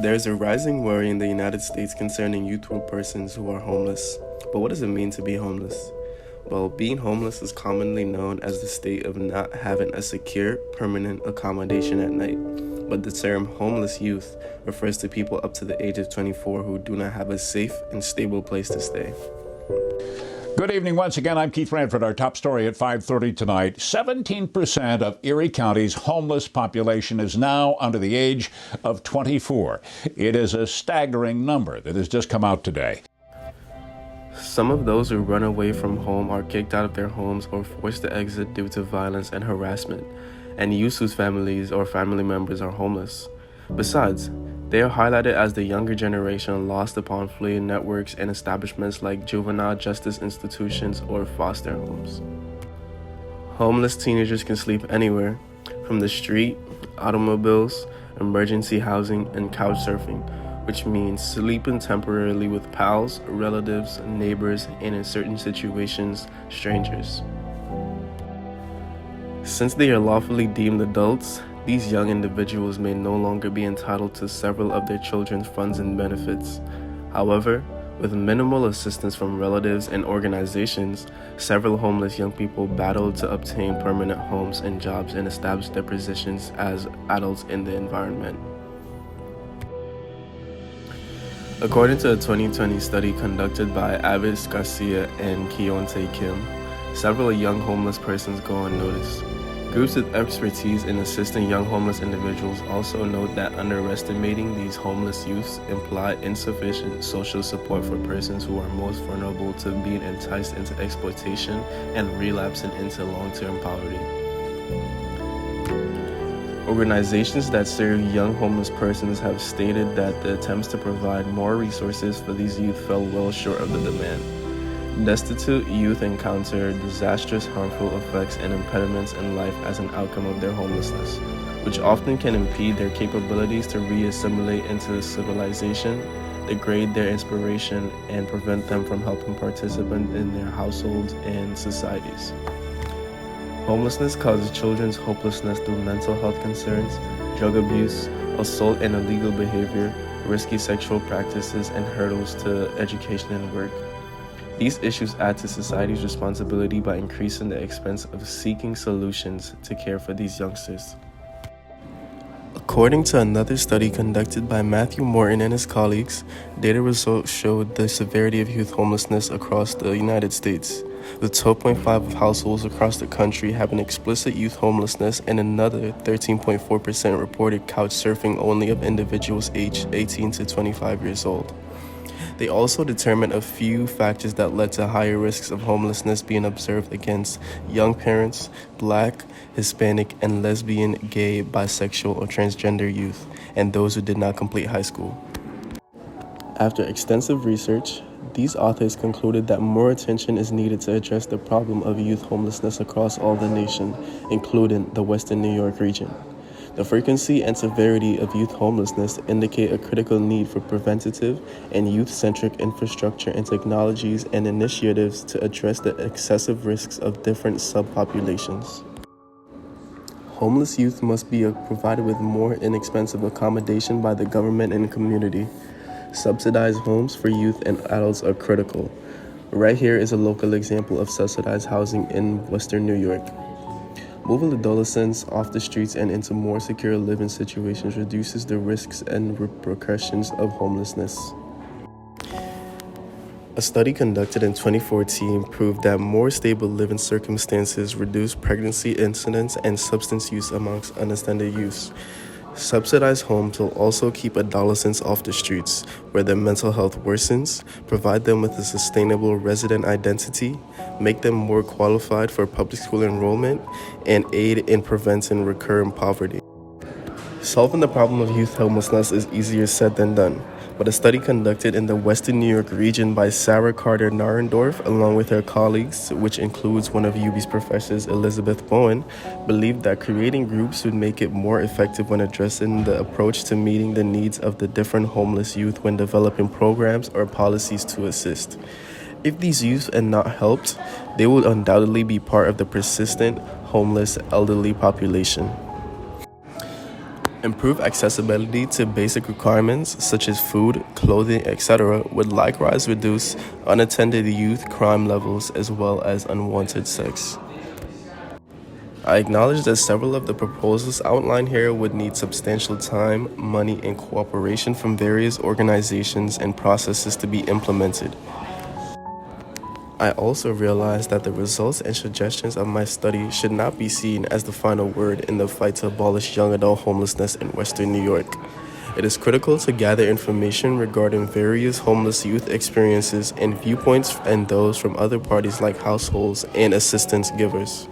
There's a rising worry in the United States concerning youthful persons who are homeless. But what does it mean to be homeless? Well, being homeless is commonly known as the state of not having a secure, permanent accommodation at night. But the term homeless youth refers to people up to the age of 24 who do not have a safe and stable place to stay. Good evening once again. I'm Keith Ranford. Our top story at 5:30 tonight. 17% of Erie County's homeless population is now under the age of 24. It is a staggering number that has just come out today. Some of those who run away from home are kicked out of their homes or forced to exit due to violence and harassment, and youth whose families or family members are homeless. Besides, they are highlighted as the younger generation lost upon fleeing networks and establishments like juvenile justice institutions or foster homes. Homeless teenagers can sleep anywhere, from the street, automobiles, emergency housing, and couch surfing, which means sleeping temporarily with pals, relatives, neighbors, and in certain situations, strangers. Since they are lawfully deemed adults, these young individuals may no longer be entitled to several of their children's funds and benefits. However, with minimal assistance from relatives and organizations, several homeless young people battled to obtain permanent homes and jobs and establish their positions as adults in the environment. According to a 2020 study conducted by Avis Garcia and Keontae Kim, several young homeless persons go unnoticed. Groups with expertise in assisting young homeless individuals also note that underestimating these homeless youths imply insufficient social support for persons who are most vulnerable to being enticed into exploitation and relapsing into long-term poverty. Organizations that serve young homeless persons have stated that the attempts to provide more resources for these youth fell well short of the demand. Destitute youth encounter disastrous, harmful effects and impediments in life as an outcome of their homelessness, which often can impede their capabilities to re-assimilate into civilization, degrade their inspiration, and prevent them from helping participate in their households and societies. Homelessness causes children's hopelessness through mental health concerns, drug abuse, assault and illegal behavior, risky sexual practices, and hurdles to education and work. These issues add to society's responsibility by increasing the expense of seeking solutions to care for these youngsters. According to another study conducted by Matthew Morton and his colleagues, data results showed the severity of youth homelessness across the United States, with 12.5% of households across the country having explicit youth homelessness and another 13.4% reported couch surfing only of individuals aged 18 to 25 years old. They also determined a few factors that led to higher risks of homelessness being observed against young parents, Black, Hispanic, and lesbian, gay, bisexual, or transgender youth, and those who did not complete high school. After extensive research, these authors concluded that more attention is needed to address the problem of youth homelessness across all the nation, including the Western New York region. The frequency and severity of youth homelessness indicate a critical need for preventative and youth-centric infrastructure and technologies and initiatives to address the excessive risks of different subpopulations. Homeless youth must be provided with more inexpensive accommodation by the government and community. Subsidized homes for youth and adults are critical. Right here is a local example of subsidized housing in Western New York. Moving adolescents off the streets and into more secure living situations reduces the risks and repercussions of homelessness. A study conducted in 2014 proved that more stable living circumstances reduce pregnancy incidence and substance use amongst unattended youth. Subsidized homes will also keep adolescents off the streets, where their mental health worsens, provide them with a sustainable resident identity, make them more qualified for public school enrollment, and aid in preventing recurrent poverty. Solving the problem of youth homelessness is easier said than done, but a study conducted in the Western New York region by Sarah Carter Narendorf, along with her colleagues, which includes one of UB's professors, Elizabeth Bowen, believed that creating groups would make it more effective when addressing the approach to meeting the needs of the different homeless youth when developing programs or policies to assist. If these youth are not helped, they will undoubtedly be part of the persistent, homeless, elderly population. Improve accessibility to basic requirements such as food, clothing, etc. would likewise reduce unattended youth crime levels as well as unwanted sex. I acknowledge that several of the proposals outlined here would need substantial time, money, and cooperation from various organizations and processes to be implemented. I also realize that the results and suggestions of my study should not be seen as the final word in the fight to abolish young adult homelessness in Western New York. It is critical to gather information regarding various homeless youth experiences and viewpoints and those from other parties like households and assistance givers.